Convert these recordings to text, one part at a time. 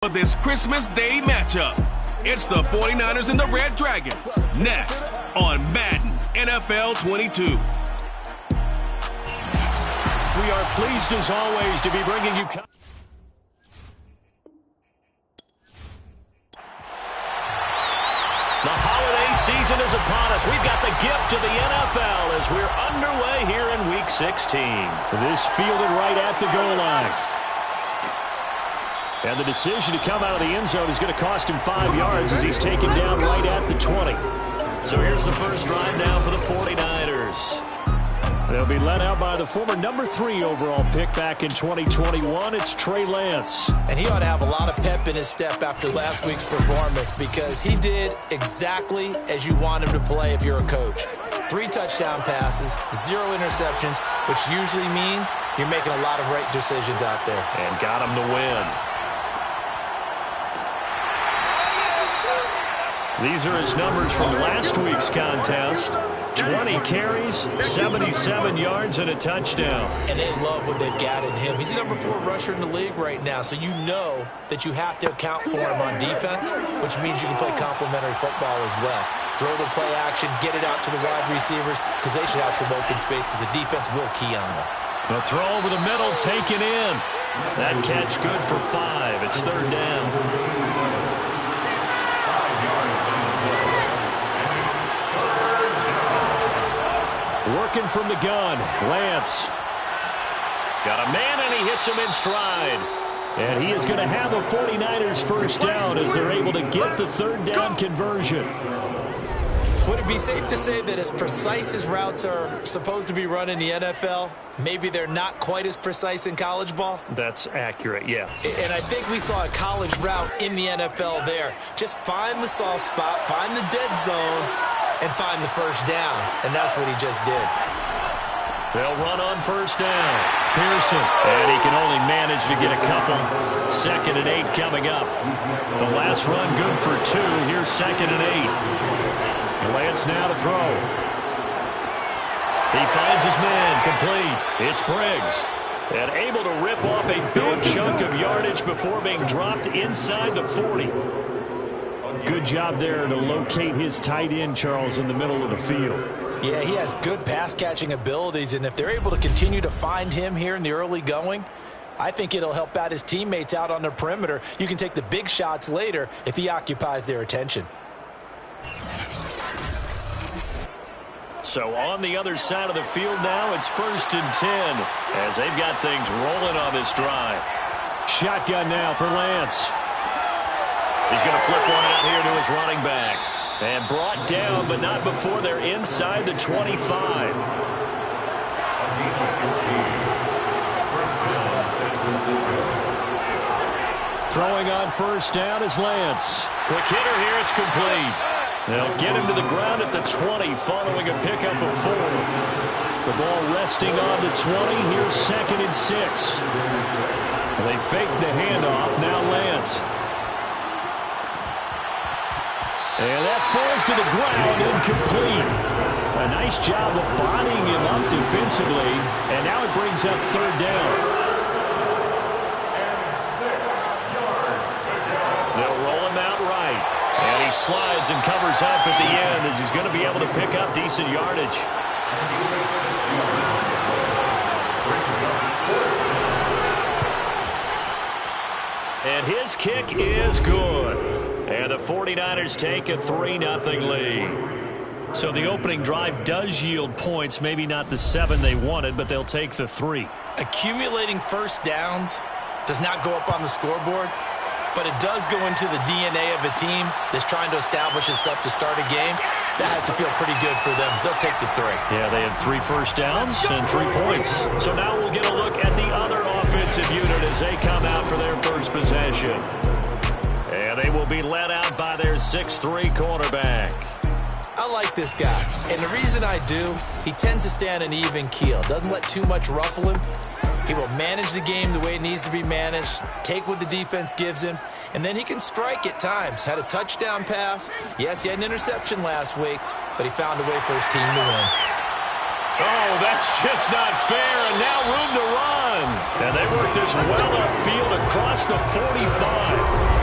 For this Christmas Day matchup, it's the 49ers and the Red Dragons. Next on Madden NFL 22. We are pleased as always to be bringing you... The holiday season is upon us. We've got the gift of the NFL as we're underway here in Week 16. This fielded right at the goal line. And the decision to come out of the end zone is going to cost him 5 yards as he's taken down right at the 20. So here's the first drive now for the 49ers. They'll be led out by the former number 3 overall pick back in 2021. It's Trey Lance. And he ought to have a lot of pep in his step after last week's performance because he did exactly as you want him to play if you're a coach. 3 touchdown passes, 0 interceptions, which usually means you're making a lot of right decisions out there. And got him to win. These are his numbers from last week's contest. 20 carries, 77 yards, and a touchdown. And they love what they've got in him. He's the number 4 rusher in the league right now, so you know that you have to account for him on defense, which means you can play complementary football as well. Throw the play action, get it out to the wide receivers, because they should have some open space, because the defense will key on them. The throw over the middle, taken in. That catch good for 5. It's 3rd down. Working from the gun, Lance. Got a man, and he hits him in stride. And he is going to have a 49ers first down as they're able to get the 3rd down conversion. Would it be safe to say that as precise as routes are supposed to be run in the NFL, maybe they're not quite as precise in college ball? That's accurate, yeah. And I think we saw a college route in the NFL there. Just find the soft spot, find the dead zone, and find the first down. And that's what he just did. They'll run on first down. Pearson. And he can only manage to get a couple. 2nd and 8 coming up. The last run good for 2. Here's 2nd and 8. Lance now to throw. He finds his man. Complete. It's Briggs. And able to rip off a big chunk of yardage before being dropped inside the 40. Good job there to locate his tight end, Charles, in the middle of the field. Yeah, he has good pass-catching abilities, and if they're able to continue to find him here in the early going, I think it'll help out his teammates out on the perimeter. You can take the big shots later if he occupies their attention. So on the other side of the field now, it's 1st and 10 as they've got things rolling on this drive. Shotgun now for Lance. He's going to flip one out here to his running back. And brought down, but not before they're inside the 25. Throwing on first down is Lance. Quick hitter here, it's complete. They'll get him to the ground at the 20 following a pickup of 4. The ball resting on the 20. Here's 2nd and 6. They fake the handoff. Now Lance. And that falls to the ground, incomplete. A nice job of bodying him up defensively. And now it brings up 3rd down. They'll roll him out right. And he slides and covers up at the end as he's going to be able to pick up decent yardage. And his kick is good. And the 49ers take a 3-0 lead. So the opening drive does yield points, maybe not the 7 they wanted, but they'll take the 3. Accumulating first downs does not go up on the scoreboard, but it does go into the DNA of a team that's trying to establish itself to start a game. That has to feel pretty good for them. They'll take the 3. Yeah, they had 3 first downs and 3 points. So now we'll get a look at the other offensive unit as they come out for their first possession. And they will be led out by their 6'3 quarterback. I like this guy, and the reason I do, he tends to stay on an even keel. Doesn't let too much ruffle him. He will manage the game the way it needs to be managed, take what the defense gives him, and then he can strike at times. Had a touchdown pass. Yes, he had an interception last week, but he found a way for his team to win. Oh, that's just not fair, and now room to run. And they work this well upfield across the 45.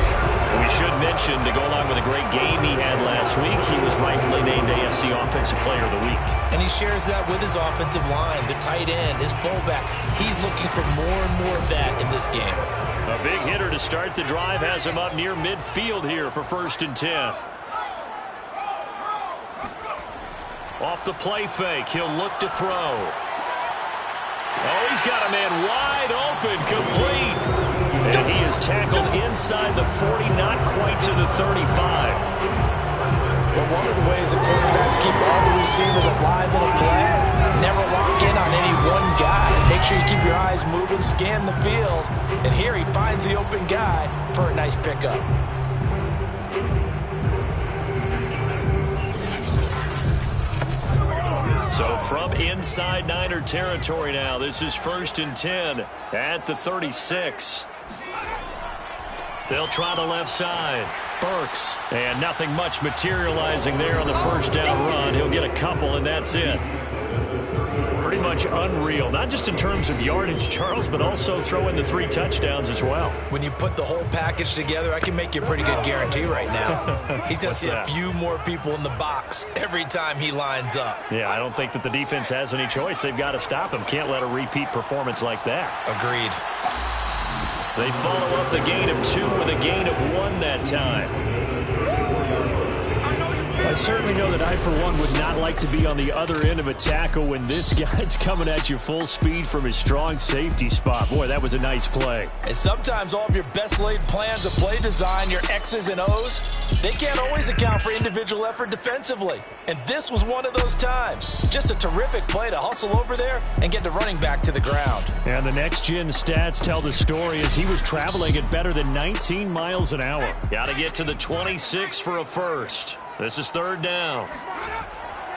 should mention, to go along with a great game he had last week, he was rightfully named AFC Offensive Player of the Week. And he shares that with his offensive line, the tight end, his fullback. He's looking for more and more of that in this game. A big hitter to start the drive has him up near midfield here for 1st and 10. Off the play fake, he'll look to throw. Oh, he's got a man wide open, complete. And he is tackled inside the 40, not quite to the 35. Well, one of the ways that quarterbacks keep all the receivers alive in a play, never lock in on any one guy. Make sure you keep your eyes moving, scan the field. And here he finds the open guy for a nice pickup. So from inside Niner territory now, this is 1st and 10 at the 36. They'll try the left side. Burks. And nothing much materializing there on the first down run. He'll get a couple, and that's it. Pretty much unreal, not just in terms of yardage, Charles, but also throw in the 3 touchdowns as well. When you put the whole package together, I can make you a pretty good guarantee right now. He's going to see a few more people in the box every time he lines up. Yeah, I don't think that the defense has any choice. They've got to stop him. Can't let a repeat performance like that. Agreed. They follow up the gain of 2 with a gain of 1 that time. I certainly know that I, for one, would not like to be on the other end of a tackle when this guy's coming at you full speed from his strong safety spot. Boy, that was a nice play. And sometimes all of your best laid plans of play design, your X's and O's, they can't always account for individual effort defensively. And this was one of those times. Just a terrific play to hustle over there and get the running back to the ground. And the next-gen stats tell the story as he was traveling at better than 19 miles an hour. Got to get to the 26 for a first. This is 3rd down.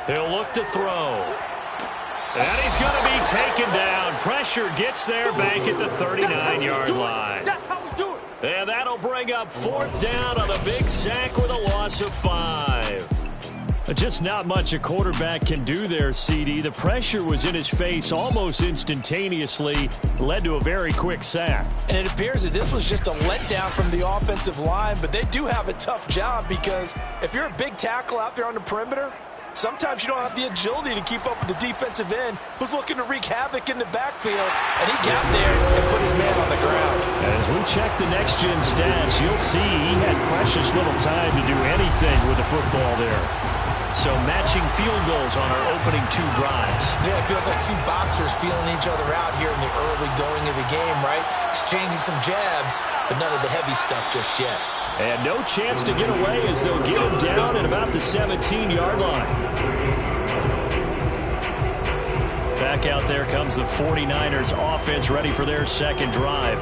He'll look to throw. And he's going to be taken down. Pressure gets there back at the 39-yard line. That's how we do it. And that'll bring up 4th down on a big sack with a loss of 5. Just not much a quarterback can do there, CD. The pressure was in his face almost instantaneously, led to a very quick sack. And it appears that this was just a letdown from the offensive line, but they do have a tough job because if you're a big tackle out there on the perimeter, sometimes you don't have the agility to keep up with the defensive end who's looking to wreak havoc in the backfield, and he got there and put his man on the ground. As we check the next-gen stats, you'll see he had precious little time to do anything with the football there. So matching field goals on our opening 2 drives. Yeah, it feels like 2 boxers feeling each other out here in the early going of the game, right? Exchanging some jabs, but none of the heavy stuff just yet. And no chance to get away as they'll get him down at about the 17-yard line. Back out there comes the 49ers offense ready for their second drive.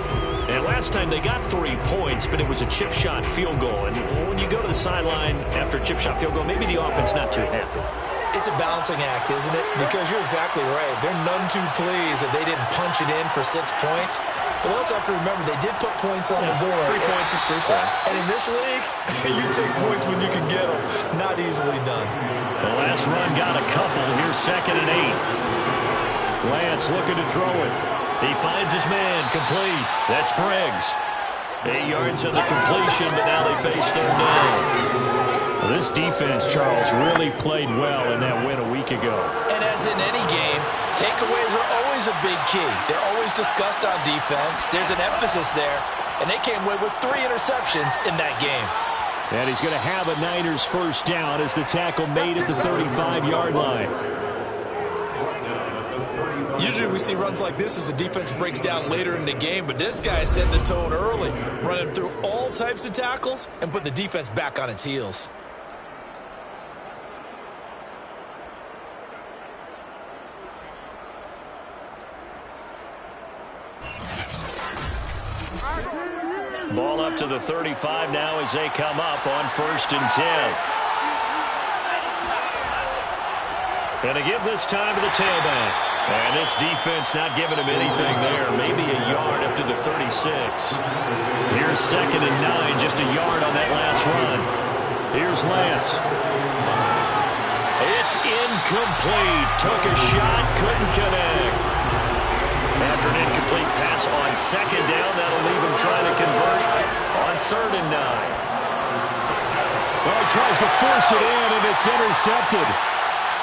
And last time they got 3 points, but it was a chip shot field goal. And when you go to the sideline after a chip shot field goal, maybe the offense not too happy. It's a balancing act, isn't it? Because you're exactly right. They're none too pleased that they didn't punch it in for 6 points. But also have to remember, they did put points on the board. 3 points is 3 points. And in this league, you take points when you can get them. Not easily done. The last run got a couple. Here's 2nd and 8. Lance looking to throw it. He finds his man, complete. That's Briggs. 8 yards on the completion, but now they face 3rd down. Well, this defense, Charles, really played well in that win a week ago. And as in any game, takeaways are always a big key. They're always discussed on defense. There's an emphasis there, and they came away with 3 interceptions in that game. And he's going to have a Niners first down as the tackle made at the 35-yard line. Usually we see runs like this as the defense breaks down later in the game, but this guy set the tone early, running through all types of tackles and put the defense back on its heels. Ball up to the 35 now as they come up on 1st and 10. And to give this time to the tailback. And this defense not giving him anything there. Maybe a yard up to the 36. Here's 2nd and 9, just a yard on that last run. Here's Lance. It's incomplete. Took a shot, couldn't connect. After an incomplete pass on 2nd down, that'll leave him trying to convert on 3rd and 9. Well, he tries to force it in, and it's intercepted.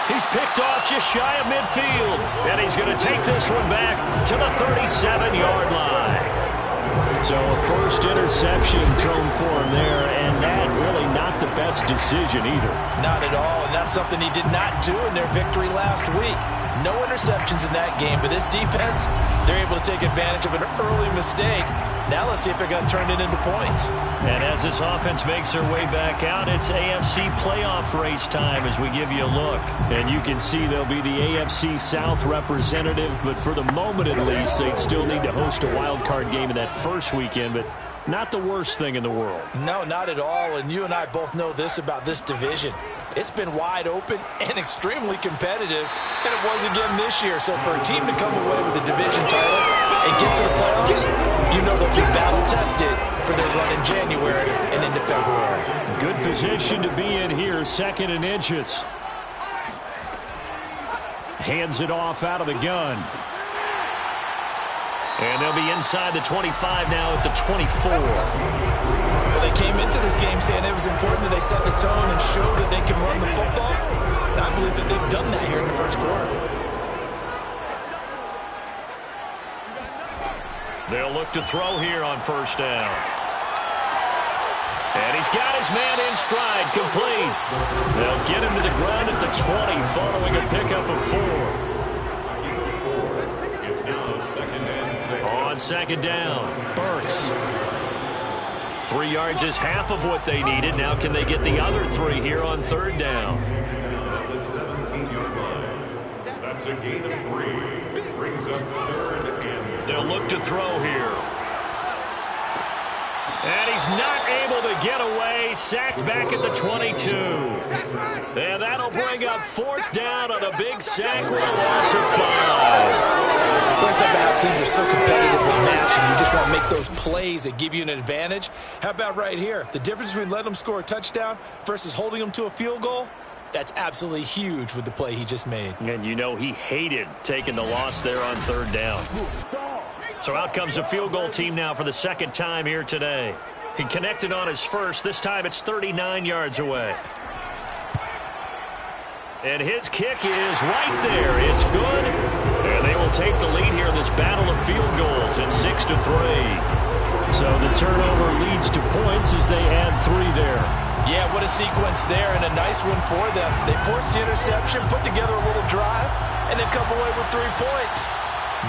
He's picked off just shy of midfield. And he's going to take this one back to the 37-yard line. So a first interception thrown for him there, and that really not the best decision either. Not at all, and that's something he did not do in their victory last week. No interceptions in that game, but this defense, they're able to take advantage of an early mistake. Now let's see if they're going to turn it into points. And as this offense makes their way back out, it's AFC playoff race time as we give you a look. And you can see they'll be the AFC South representative, but for the moment at least, they'd still need to host a wild card game in that first weekend, but not the worst thing in the world. No, not at all, and you and I both know this about this division. It's been wide open and extremely competitive, and it was again this year. So for a team to come away with the division title and get to the playoffs, you know they'll be battle-tested for their run in January and into February. Good position to be in here, 2nd and inches. Hands it off out of the gun. And they'll be inside the 25 now at the 24. Well, they came into this game saying it was important that they set the tone and show that they can run the football. And I believe that they've done that here in the first quarter. They'll look to throw here on first down. And he's got his man in stride, complete. They'll get him to the ground at the 20 following a pickup of 4. On second down, Burks. 3 yards is half of what they needed. Now can they get the other 3 here on third down? The 17-yard line. That's a gain of 3. Brings up third and... They'll look to throw here. And he's not able to get away. Sacked back at the 22. And that'll bring up 4th down on a big sack with a loss of 5. We're talking about how teams are so competitively matched and you just want to make those plays that give you an advantage. How about right here? The difference between letting them score a touchdown versus holding them to a field goal, that's absolutely huge with the play he just made. And you know he hated taking the loss there on third down. So out comes a field goal team now for the 2nd time here today. He connected on his first. This time it's 39 yards away. And his kick is right there. It's good. And they will take the lead here in this battle of field goals at 6-3. So the turnover leads to points as they add 3 there. Yeah, what a sequence there, and a nice one for them. They forced the interception, put together a little drive, and then come away with 3 points.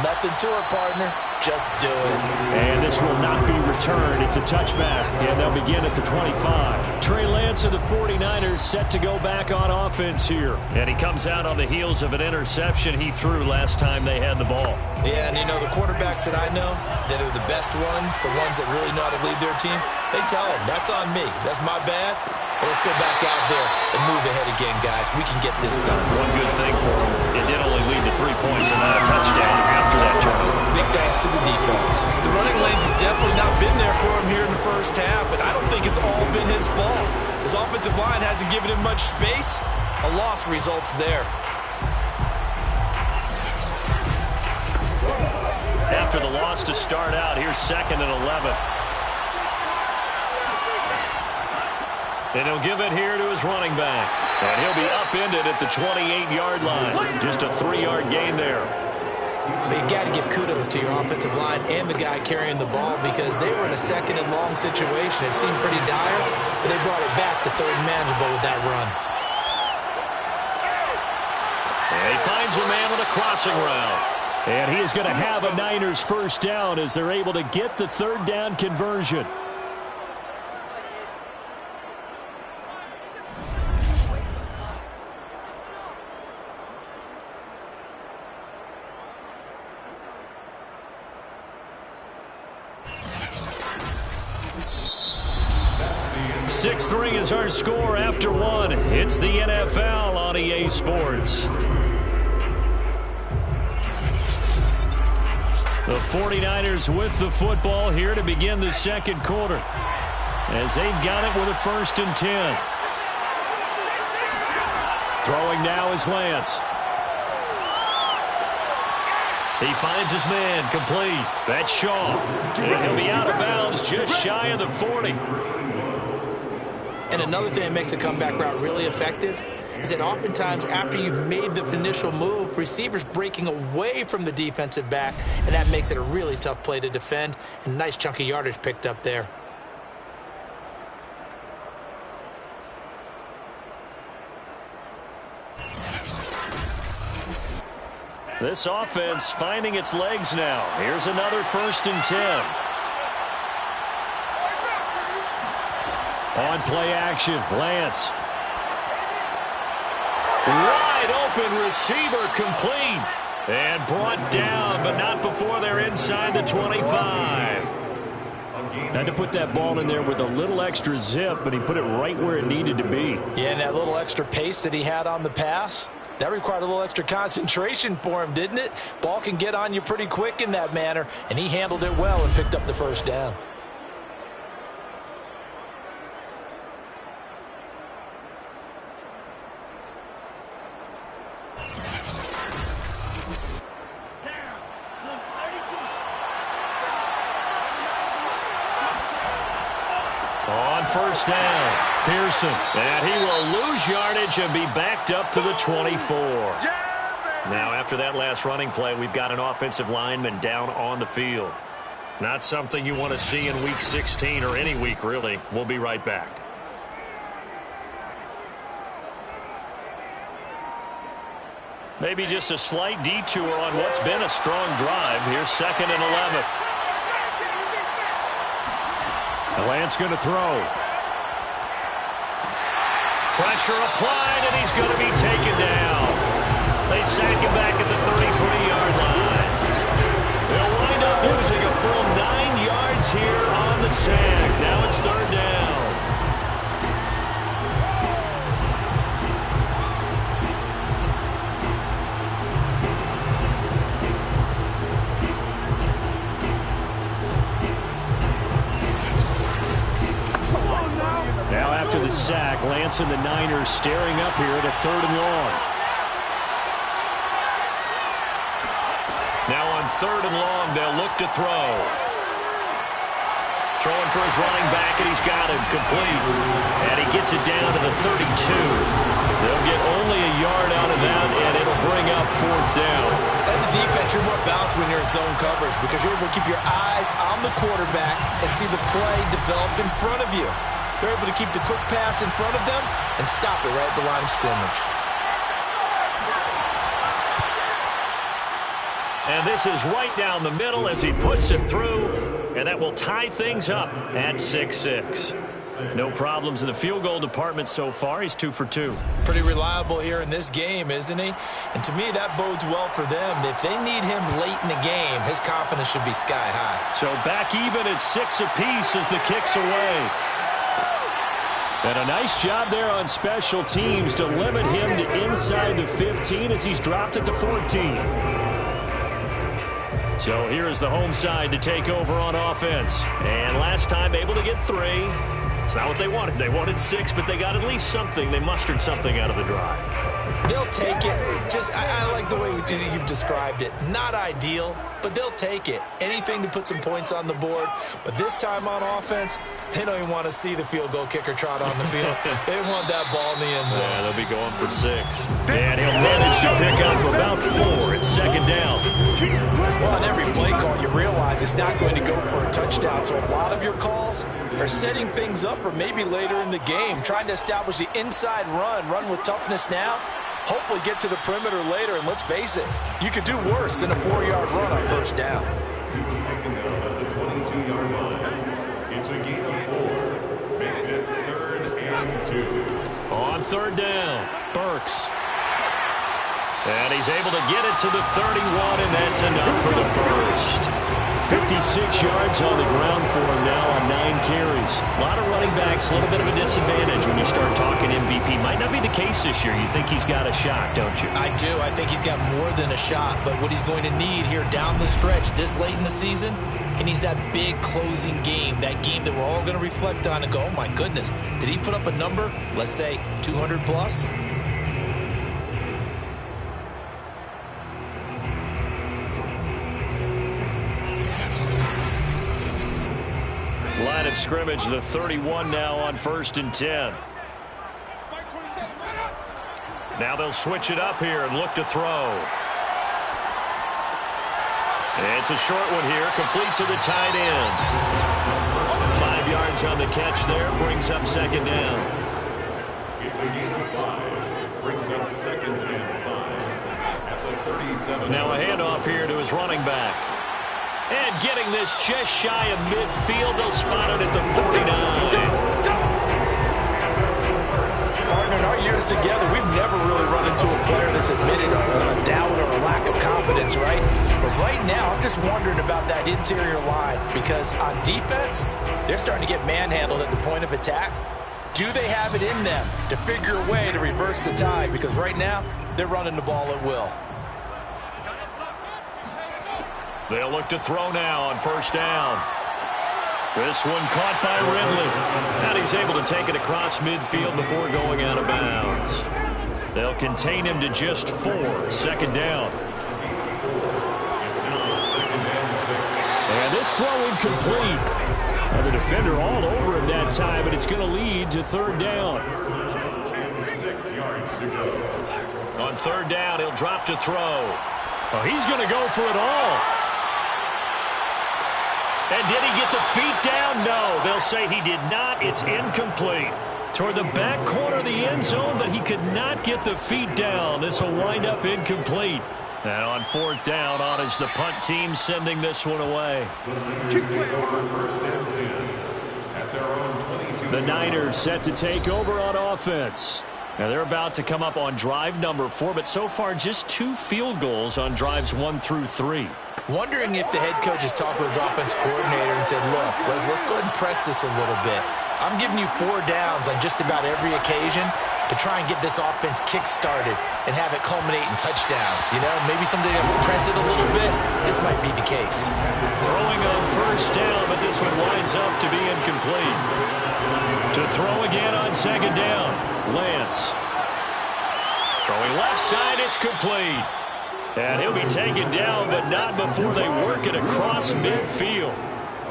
Nothing to it, partner. Just do it. And this will not be returned. It's a touchback, and they'll begin at the 25. Trey Lance of the 49ers set to go back on offense here. And he comes out on the heels of an interception he threw last time they had the ball. Yeah, and you know, the quarterbacks that I know that are the best ones, the ones that really know how to lead their team, they tell them, that's on me. That's my bad. But let's go back out there and move ahead again, guys. We can get this done. One good thing for him, it did only lead to 3 points and not a touchdown after that turnover. Big thanks to the defense. The running lanes have definitely not been there for him here in the first half, and I don't think it's all been his fault. His offensive line hasn't given him much space. A loss results there. After the loss to start out, here's 2nd and 11. And he'll give it here to his running back. And he'll be upended at the 28-yard line. Just a 3-yard gain there. But you got to give kudos to your offensive line and the guy carrying the ball because they were in a 2nd and long situation. It seemed pretty dire, but they brought it back to 3rd and manageable with that run. And he finds a man with a crossing route. And he is going to have a Niners first down as they're able to get the 3rd down conversion. Sixth ring is our score after 1. It's the NFL on EA Sports. The 49ers with the football here to begin the 2nd quarter as they've got it with a 1st and 10. Throwing now is Lance. He finds his man, complete. That's Shaw. And he'll be out of bounds just shy of the 40. And another thing that makes a comeback route really effective is that oftentimes after you've made the initial move, receivers breaking away from the defensive back, and that makes it a really tough play to defend. And a nice chunk of yardage picked up there. This offense finding its legs now. Here's another 1st and 10. On play action, Lance. Wide open receiver complete. And brought down, but not before they're inside the 25. Had to put that ball in there with a little extra zip, but he put it right where it needed to be. Yeah, and that little extra pace that he had on the pass, that required a little extra concentration for him, didn't it? Ball can get on you pretty quick in that manner, and he handled it well and picked up the 1st down. On 1st down, Pearson. And he will lose yardage and be backed up to the 24. Now, after that last running play, we've got an offensive lineman down on the field. Not something you want to see in Week 16 or any week, really. We'll be right back. Maybe just a slight detour on what's been a strong drive. Here's 2nd and 11. Lance going to throw. Pressure applied, and he's going to be taken down. They sack him back at the 33-yard line. They'll wind up losing a full 9 yards here on the sack. Now it's 3rd down. Now after the sack, Lance and the Niners staring up here at a 3rd and long. Now on 3rd and long, they'll look to throw. Throwing for his running back, and he's got it complete. And he gets it down to the 32. They'll get only a yard out of that, and it'll bring up 4th down. As a defense, you're more balanced when you're in zone coverage because you're able to keep your eyes on the quarterback and see the play develop in front of you. They're able to keep the quick pass in front of them and stop it right at the line of scrimmage. And this is right down the middle as he puts it through, and that will tie things up at 6-6. No problems in the field goal department so far. He's 2 for 2. Pretty reliable here in this game, isn't he? And to me, that bodes well for them. If they need him late in the game, his confidence should be sky high. So back even at 6 apiece as the kick's away. And a nice job there on special teams to limit him to inside the 15 as he's dropped at the 14. So here's the home side to take over on offense. And last time able to get 3. It's not what they wanted. They wanted 6, but they got at least something. They mustered something out of the drive. They'll take it. I like the way you've described it. Not ideal, but they'll take it. Anything to put some points on the board. But this time on offense, they don't even want to see the field goal kicker trot on the field. They want that ball in the end zone. Yeah, they'll be going for 6. And he'll manage to pick up about 4. It's 2nd down. Well, on every play call, you realize it's not going to go for a touchdown. So a lot of your calls are setting things up for maybe later in the game, trying to establish the inside run with toughness now, hopefully get to the perimeter later, and let's face it, you could do worse than a 4-yard run on 1st down. Taken out at the 22-yard line. It's a gain of 4. Makes it 3rd and 2. On 3rd down, Burks. And he's able to get it to the 31, and that's enough for the first. 56 yards on the ground for him now on 9 carries. A lot of running backs, a little bit of a disadvantage when you start talking MVP. Might not be the case this year. You think he's got a shot, don't you? I do. I think he's got more than a shot. But what he's going to need here down the stretch this late in the season, he needs that big closing game, that game that we're all going to reflect on and go, oh, my goodness, did he put up a number, let's say 200 plus? Line line of scrimmage, the 31 now on 1st and 10. Now they'll switch it up here and look to throw. It's a short one here, complete to the tight end. 5 yards on the catch there, brings up 2nd down. It's a gain of 5, brings up 2nd and 5 at the 37. Now a handoff here to his running back. And getting this just shy of midfield, they'll spot it at the 49. Partner, in our years together, we've never really run into a player that's admitted a doubt or a lack of confidence, right? But right now, I'm just wondering about that interior line because on defense, they're starting to get manhandled at the point of attack. Do they have it in them to figure a way to reverse the tide? Because right now, they're running the ball at will. They'll look to throw now on 1st down. This one caught by Ridley. And he's able to take it across midfield before going out of bounds. They'll contain him to just 4. 2nd down. And this throw incomplete. And the defender all over him that time, but it's going to lead to 3rd down. 6 yards to go. On 3rd down, he'll drop to throw. Oh, he's going to go for it all. And did he get the feet down? No, they'll say he did not. It's incomplete. Toward the back corner of the end zone, but he could not get the feet down. This will wind up incomplete. And on 4th down, on is the punt team sending this one away. The Niners set to take over on offense. Now they're about to come up on drive number 4, but so far just 2 field goals on drives 1 through 3. Wondering if the head coach has talked with his offense coordinator and said, look, let's go ahead and press this a little bit. I'm giving you 4 downs on just about every occasion to try and get this offense kick-started and have it culminate in touchdowns. You know, maybe someday to press it a little bit. This might be the case. Throwing on 1st down, but this one winds up to be incomplete. To throw again on 2nd down, Lance. Throwing left side, it's complete. And he'll be taken down, but not before they work it across midfield.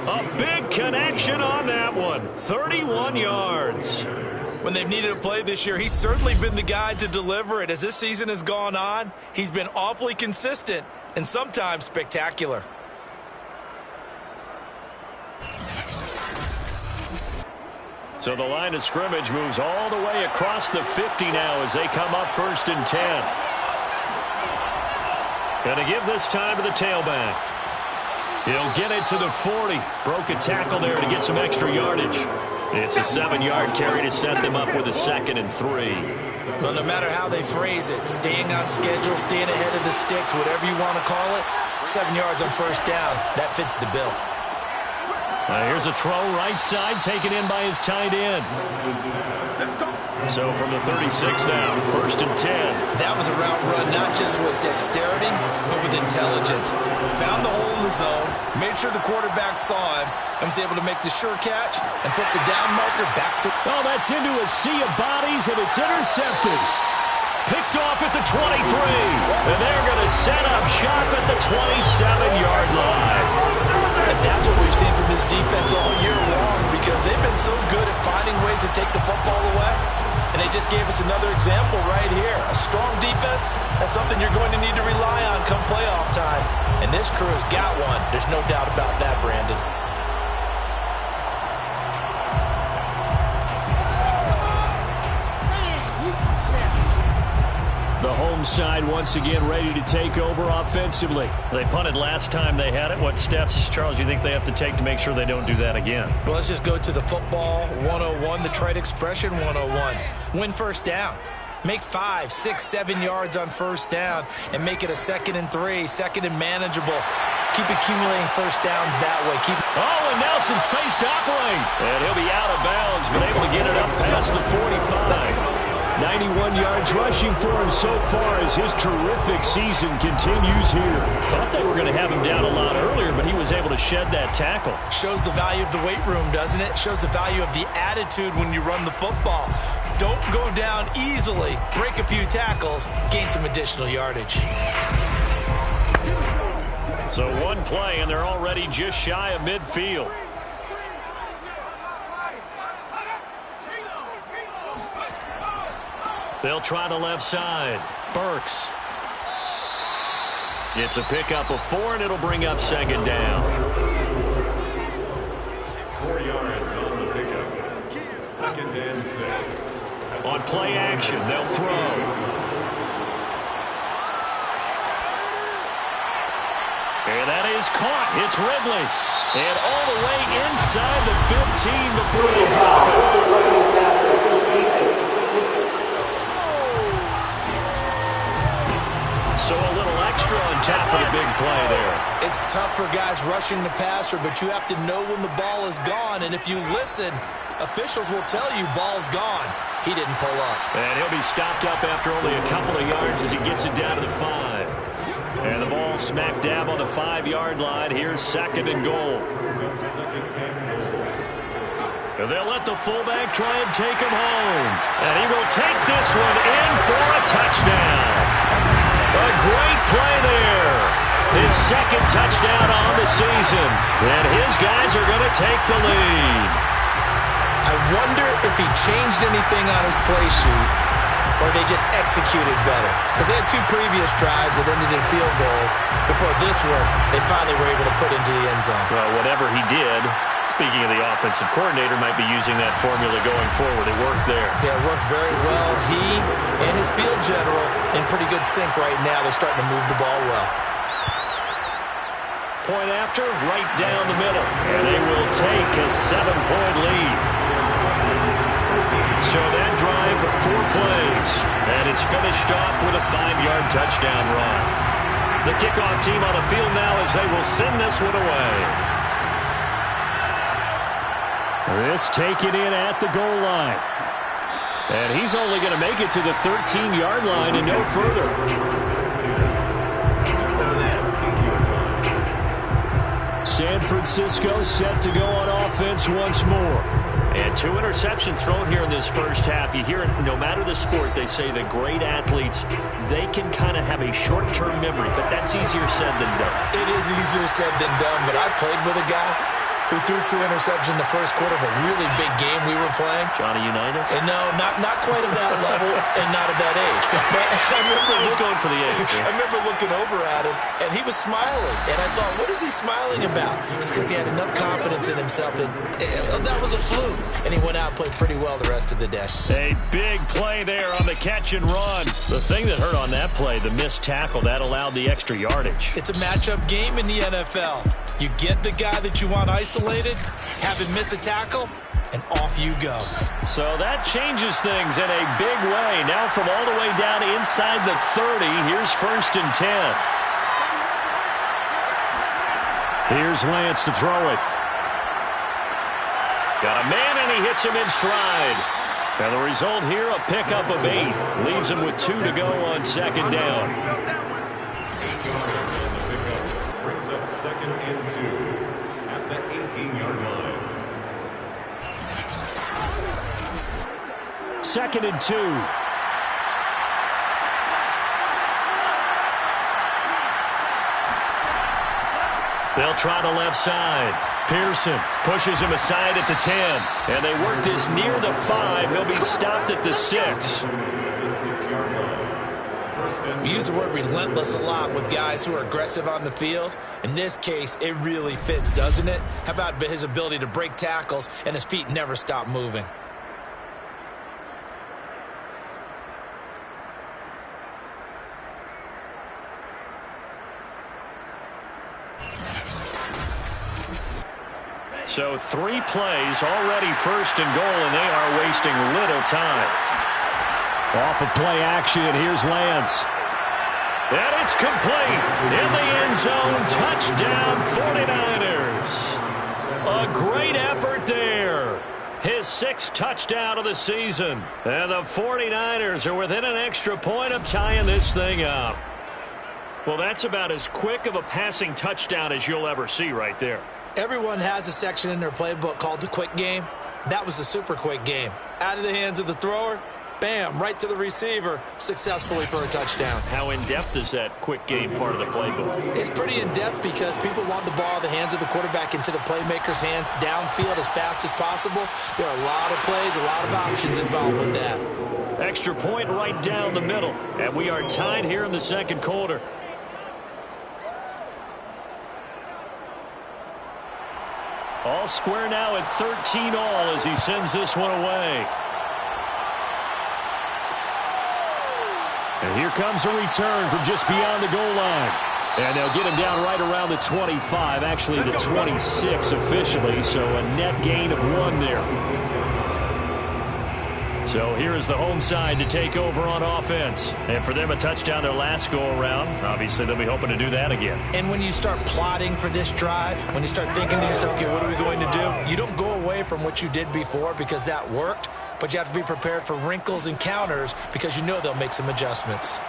A big connection on that one. 31 yards. When they've needed a play this year, he's certainly been the guy to deliver it. As this season has gone on, he's been awfully consistent and sometimes spectacular. So the line of scrimmage moves all the way across the 50 now as they come up 1st and 10. Going to give this time to the tailback. He'll get it to the 40. Broke a tackle there to get some extra yardage. It's a 7-yard carry to set them up with a 2nd and 3. Well, no matter how they phrase it, staying on schedule, staying ahead of the sticks, whatever you want to call it, 7 yards on 1st down, that fits the bill. Here's a throw right side taken in by his tight end. So from the 36 now, 1st and 10. That was a route run, not just with dexterity, but with intelligence. Found the hole in the zone, made sure the quarterback saw him, and was able to make the sure catch and flip the down marker back to... Oh, that's into a sea of bodies, and it's intercepted. Picked off at the 23. And they're going to set up shop at the 27-yard line. And that's what we've seen from this defense all year long because they've been so good at finding ways to take the football away. And they just gave us another example right here. A strong defense, that's something you're going to need to rely on come playoff time. And this crew has got one. There's no doubt about that, Brandon. The home side once again ready to take over offensively. They punted last time they had it. What steps, Charles, you think they have to take to make sure they don't do that again? Well, let's just go to the football 101, the trite expression 101. Win 1st down. Make 5, 6, 7 yards on 1st down and make it a 2nd and 3, 2nd and manageable. Keep accumulating 1st downs that way. And Nelson space to operate. And he'll be out of bounds, but able to get it up past the 45. 91 yards rushing for him so far as his terrific season continues here. Thought they were going to have him down a lot earlier, but he was able to shed that tackle. Shows the value of the weight room, doesn't it? Shows the value of the attitude when you run the football. Don't go down easily. Break a few tackles. Gain some additional yardage. So one play, and they're already just shy of midfield. They'll try the left side. Burks. It's a pickup of 4, and it'll bring up second down. 4 yards on the pickup. 2nd and 6. On play action, they'll throw. And that is caught. It's Ridley. And all the way inside the 15 before they drop it. So a little extra on top of the big play there. It's tough for guys rushing the passer, but you have to know when the ball is gone. And if you listen, officials will tell you ball's gone. He didn't pull up. And he'll be stopped up after only a couple of yards as he gets it down to the 5. And the ball smack dab on the 5-yard line. Here's 2nd and goal. And they'll let the fullback try and take him home. And he will take this one in for a touchdown. A great play there. His 2nd touchdown on the season. And his guys are going to take the lead. I wonder if he changed anything on his play sheet or they just executed better. Because they had 2 previous drives that ended in field goals. Before this one, they finally were able to put into the end zone. Well, whatever he did, speaking of the offensive coordinator, might be using that formula going forward. It worked there. Yeah, it worked very well. He and his field general in pretty good sync right now. They're starting to move the ball well. Point after, right down the middle. And they will take a 7-point lead. So that drive, 4 plays. And it's finished off with a 5-yard touchdown run. The kickoff team on the field now as they will send this one away. This taken in at the goal line. And he's only going to make it to the 13-yard line and no further. San Francisco set to go on offense once more. And 2 interceptions thrown here in this first half. You hear it, no matter the sport, they say the great athletes, they can kind of have a short-term memory, but that's easier said than done. It is easier said than done, but I played with a guy who threw 2 interceptions in the first quarter of a really big game we were playing. Johnny Unitas? And no, not quite of that level and not of that age. But I was going for the age. I remember looking over at him, and he was smiling. And I thought, what is he smiling about? It's because he had enough confidence in himself that that was a fluke. And he went out and played pretty well the rest of the day. A big play there on the catch and run. The thing that hurt on that play, the missed tackle, that allowed the extra yardage. It's a matchup game in the NFL. You get the guy that you want isolated, have him miss a tackle, and off you go. So that changes things in a big way. Now from all the way down inside the 30, here's 1st and 10. Here's Lance to throw it. Got a man, and he hits him in stride. And the result here, a pickup of 8. Leaves him with 2 to go on 2nd down. Brings up 2nd and 2 at the 18-yard line. 2nd and 2. They'll try the left side. Pearson pushes him aside at the 10. And they work this near the 5. He'll be stopped at the 6. We use the word relentless a lot with guys who are aggressive on the field. In this case, it really fits, doesn't it? How about his ability to break tackles and his feet never stop moving? So 3 plays, already 1st and goal, and they are wasting little time. Off of play action, here's Lance. And it's complete. In the end zone, touchdown 49ers. A great effort there. His 6th touchdown of the season. And the 49ers are within an extra point of tying this thing up. Well, that's about as quick of a passing touchdown as you'll ever see right there. Everyone has a section in their playbook called the quick game. That was the super quick game. Out of the hands of the thrower, bam, right to the receiver, successfully for a touchdown. How in-depth is that quick game part of the playbook? It's pretty in-depth because people want the ball in the hands of the quarterback into the playmaker's hands downfield as fast as possible. There are a lot of plays, a lot of options involved with that. Extra point right down the middle. And we are tied here in the second quarter. All square now at 13 all as he sends this one away. And here comes a return from just beyond the goal line. And they'll get him down right around the 25, actually the 26 officially, so a net gain of 1 there. So here is the home side to take over on offense. And for them, a touchdown their last go-around. Obviously, they'll be hoping to do that again. And when you start plotting for this drive, when you start thinking to yourself, okay, what are we going to do? You don't go away from what you did before because that worked, but you have to be prepared for wrinkles and counters because you know they'll make some adjustments.